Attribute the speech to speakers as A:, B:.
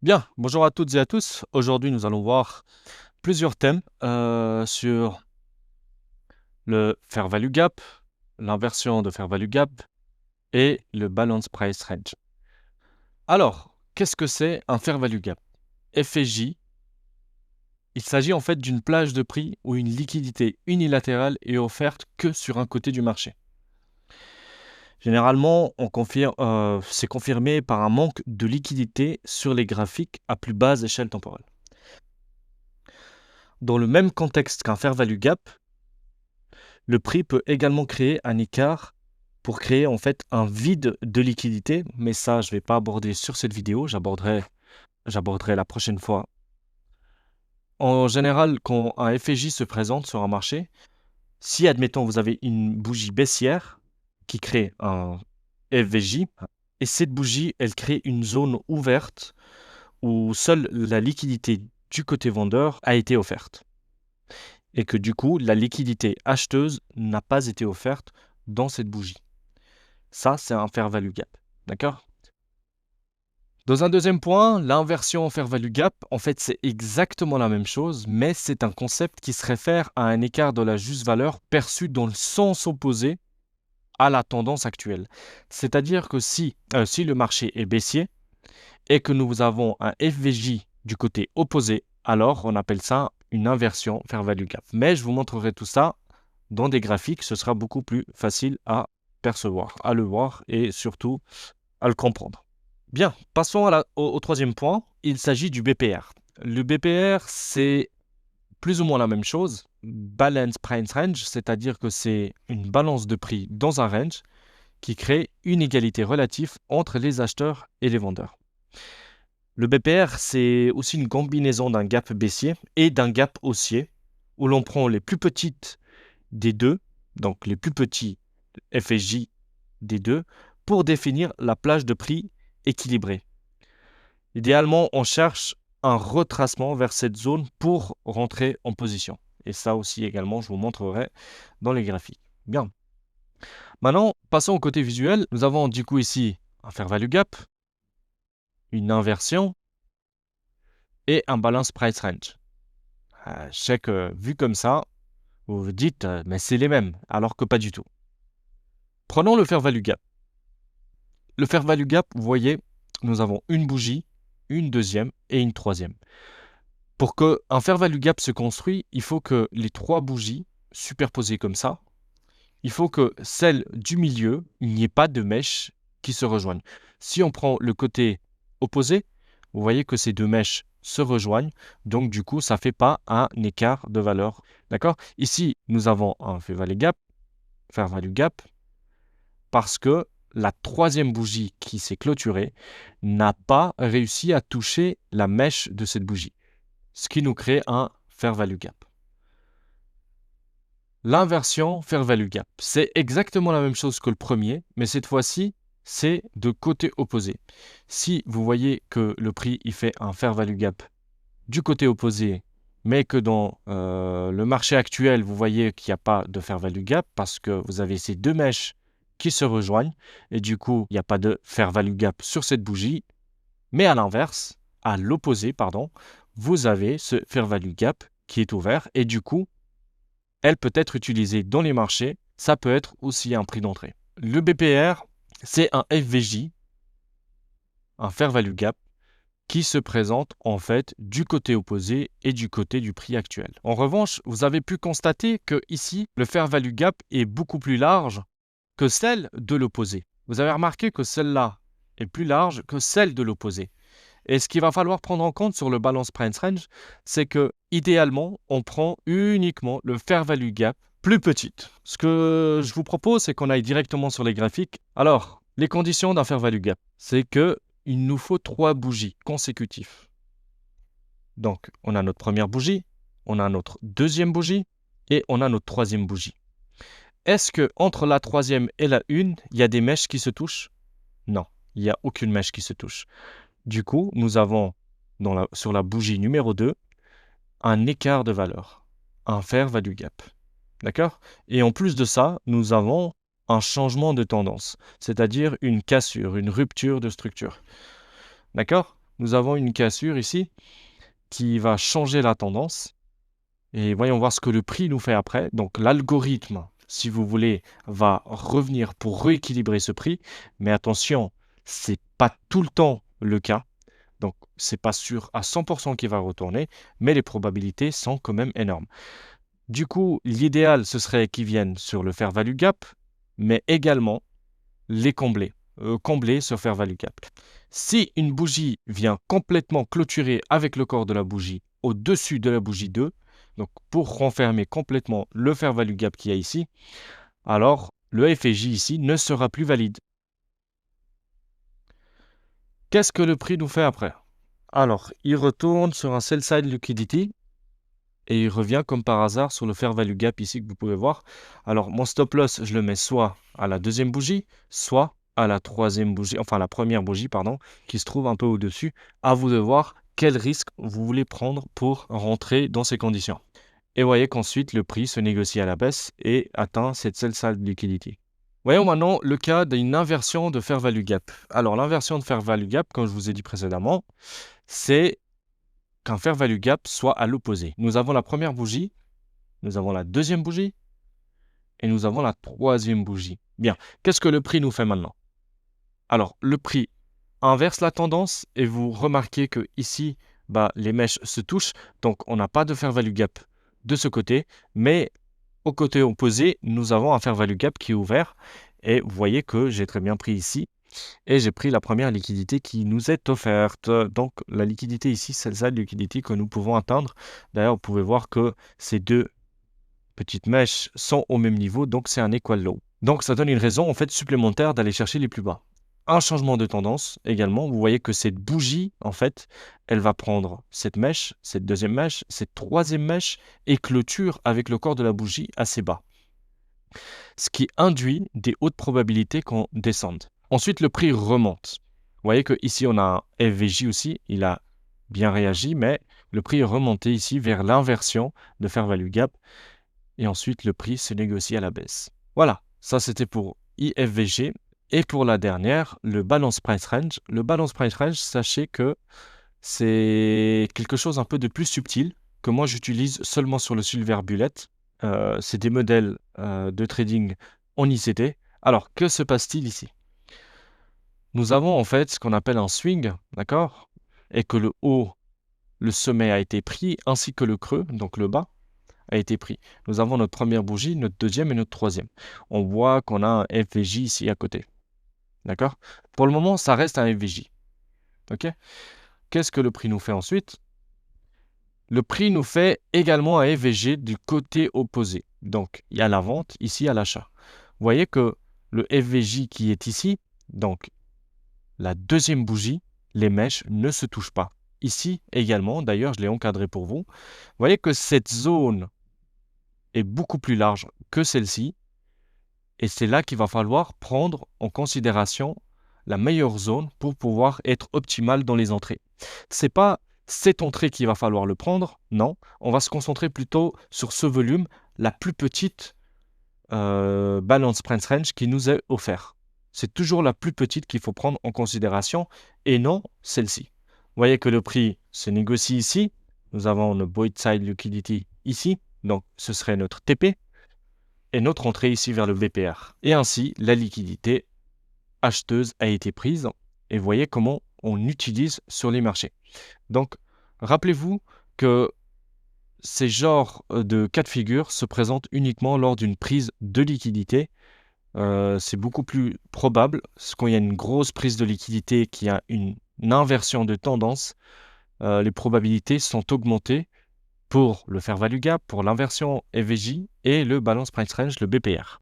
A: Bien, bonjour à toutes et à tous. Aujourd'hui, nous allons voir plusieurs thèmes sur le Fair Value Gap, l'inversion de Fair Value Gap et le Balance Price Range. Alors, qu'est-ce que c'est un Fair Value Gap? FJ, il s'agit en fait d'une plage de prix où une liquidité unilatérale est offerte que sur un côté du marché. Généralement, c'est confirmé par un manque de liquidité sur les graphiques à plus basse échelle temporelle. Dans le même contexte qu'un Fair Value Gap, le prix peut également créer un écart pour créer en fait un vide de liquidité, mais ça, je ne vais pas aborder sur cette vidéo, j'aborderai la prochaine fois. En général, quand un FJ se présente sur un marché, si admettons vous avez une bougie baissière qui crée un FVJ, et cette bougie, elle crée une zone ouverte où seule la liquidité du côté vendeur a été offerte. Et que du coup, la liquidité acheteuse n'a pas été offerte dans cette bougie. Ça, c'est un fair value gap. D'accord? Dans un deuxième point, l'inversion en fair value gap, en fait, c'est exactement la même chose, mais c'est un concept qui se réfère à un écart de la juste valeur perçu dans le sens opposé à la tendance actuelle. C'est-à-dire que si le marché est baissier et que nous avons un FVJ du côté opposé, alors on appelle ça une inversion fair value gap. Mais je vous montrerai tout ça dans des graphiques, ce sera beaucoup plus facile à percevoir, à le voir et surtout à le comprendre. Bien, passons au troisième point. Il s'agit du BPR. Le BPR, c'est plus ou moins la même chose. Balance Price Range, c'est-à-dire que c'est une balance de prix dans un range qui crée une égalité relative entre les acheteurs et les vendeurs. Le BPR, c'est aussi une combinaison d'un gap baissier et d'un gap haussier, où l'on prend les plus petites des deux, donc les plus petits FSJ des deux, pour définir la plage de prix équilibrée. Idéalement, on cherche un retracement vers cette zone pour rentrer en position. Et ça aussi également, je vous montrerai dans les graphiques. Bien. Maintenant, passons au côté visuel. Nous avons du coup ici un fair value gap, une inversion et un balance price range. Je sais que vu comme ça, vous vous dites, mais c'est les mêmes, alors que pas du tout. Prenons le fair value gap. Le fair value gap, vous voyez, nous avons une bougie, une deuxième et une troisième. Pour qu'un fair value gap se construise, il faut que les trois bougies superposées comme ça, il faut que celle du milieu, il n'y ait pas de mèches qui se rejoignent. Si on prend le côté opposé, vous voyez que ces deux mèches se rejoignent, donc du coup, ça ne fait pas un écart de valeur. D'accord? Ici, nous avons un fair value gap, parce que la troisième bougie qui s'est clôturée n'a pas réussi à toucher la mèche de cette bougie, ce qui nous crée un fair value gap. L'inversion fair value gap, c'est exactement la même chose que le premier, mais cette fois-ci, c'est de côté opposé. Si vous voyez que le prix il fait un fair value gap du côté opposé, mais que dans le marché actuel, vous voyez qu'il n'y a pas de fair value gap parce que vous avez ces deux mèches qui se rejoignent et du coup, il n'y a pas de fair value gap sur cette bougie, mais à l'inverse, à l'opposé, pardon, vous avez ce fair value gap qui est ouvert et du coup, elle peut être utilisée dans les marchés, ça peut être aussi un prix d'entrée. Le BPR, c'est un FVJ, un fair value gap, qui se présente en fait du côté opposé et du côté du prix actuel. En revanche, vous avez pu constater que ici, le fair value gap est beaucoup plus large que celle de l'opposé. Vous avez remarqué que celle-là est plus large que celle de l'opposé. Et ce qu'il va falloir prendre en compte sur le balance price range, c'est que idéalement, on prend uniquement le fair value gap plus petite. Ce que je vous propose, c'est qu'on aille directement sur les graphiques. Alors, les conditions d'un fair value gap, c'est que il nous faut 3 bougies consécutives. Donc, on a notre première bougie, on a notre deuxième bougie et on a notre troisième bougie. Est-ce que entre la troisième et la une, il y a des mèches qui se touchent? Non, il n'y a aucune mèche qui se touche. Du coup, nous avons sur la bougie numéro 2 un écart de valeur, un fair value gap. D'accord? Et en plus de ça, nous avons un changement de tendance, c'est-à-dire une cassure, une rupture de structure. D'accord? nous avons une cassure ici qui va changer la tendance. Et voyons voir ce que le prix nous fait après. Donc l'algorithme, si vous voulez, va revenir pour rééquilibrer ce prix. Mais attention, c'est pas tout le temps le cas. Donc c'est pas sûr à 100% qu'il va retourner, mais les probabilités sont quand même énormes. Du coup, l'idéal, ce serait qu'ils viennent sur le fair value gap, mais également les combler. Combler ce fair value gap. Si une bougie vient complètement clôturer avec le corps de la bougie au-dessus de la bougie 2, donc pour renfermer complètement le fair value gap qu'il y a ici, alors le FJ ici ne sera plus valide. Qu'est-ce que le prix nous fait après? Alors, il retourne sur un sell side liquidity et il revient comme par hasard sur le fair value gap ici que vous pouvez voir. Alors, mon stop loss, je le mets soit à la deuxième bougie, soit à la troisième bougie, enfin la première bougie, pardon, qui se trouve un peu au-dessus. À vous de voir quel risque vous voulez prendre pour rentrer dans ces conditions. Et voyez qu'ensuite, le prix se négocie à la baisse et atteint cette sell side liquidity. Voyons maintenant le cas d'une inversion de fair value gap. Alors, l'inversion de fair value gap, comme je vous ai dit précédemment, c'est qu'un fair value gap soit à l'opposé. Nous avons la première bougie, nous avons la deuxième bougie et nous avons la troisième bougie. Bien, qu'est-ce que le prix nous fait maintenant? Alors, le prix inverse la tendance et vous remarquez que ici, les mèches se touchent, donc on n'a pas de fair value gap de ce côté, mais au côté opposé, nous avons un fair value gap qui est ouvert et vous voyez que j'ai très bien pris ici et j'ai pris la première liquidité qui nous est offerte. Donc la liquidité ici, c'est la liquidité que nous pouvons atteindre. D'ailleurs, vous pouvez voir que ces deux petites mèches sont au même niveau, donc c'est un equal low. Donc ça donne une raison en fait supplémentaire d'aller chercher les plus bas. Un changement de tendance également, vous voyez que cette bougie, en fait, elle va prendre cette mèche, cette deuxième mèche, cette troisième mèche et clôture avec le corps de la bougie assez bas. Ce qui induit des hautes probabilités qu'on descende. Ensuite, le prix remonte. Vous voyez qu'ici, on a un FVJ aussi, il a bien réagi, mais le prix est remonté ici vers l'inversion de fair value gap. Et ensuite, le prix se négocie à la baisse. Voilà, ça c'était pour IFVG. Et pour la dernière, le balance price range. Le balance price range, sachez que c'est quelque chose un peu de plus subtil que moi j'utilise seulement sur le Silver Bullet. C'est des modèles de trading en ICT. Alors, que se passe-t-il ici? Nous avons en fait ce qu'on appelle un swing, d'accord? Et que le haut, le sommet a été pris, ainsi que le creux, donc le bas, a été pris. Nous avons notre première bougie, notre deuxième et notre troisième. On voit qu'on a un FVJ ici à côté. D'accord? Pour le moment, ça reste un FVJ. OK? Qu'est-ce que le prix nous fait ensuite? Le prix nous fait également un FVG du côté opposé. Donc, il y a la vente, ici, il y a l'achat. Vous voyez que le FVJ qui est ici, donc la deuxième bougie, les mèches ne se touchent pas. Ici également, d'ailleurs, je l'ai encadré pour vous. Vous voyez que cette zone est beaucoup plus large que celle-ci. Et c'est là qu'il va falloir prendre en considération la meilleure zone pour pouvoir être optimal dans les entrées. C'est pas cette entrée qu'il va falloir le prendre, non. On va se concentrer plutôt sur ce volume, la plus petite balance price range qui nous est offerte. C'est toujours la plus petite qu'il faut prendre en considération et non celle-ci. Vous voyez que le prix se négocie ici. Nous avons le Void Side Liquidity ici, donc ce serait notre TP. Et notre entrée ici vers le VPR. Et ainsi, la liquidité acheteuse a été prise. Et voyez comment on utilise sur les marchés. Donc, rappelez-vous que ces genres de cas de figure se présentent uniquement lors d'une prise de liquidité. C'est beaucoup plus probable, quand il y a une grosse prise de liquidité, qui a une inversion de tendance, les probabilités sont augmentées pour le fair value gap, pour l'inversion FVJ et le balance price range, le BPR.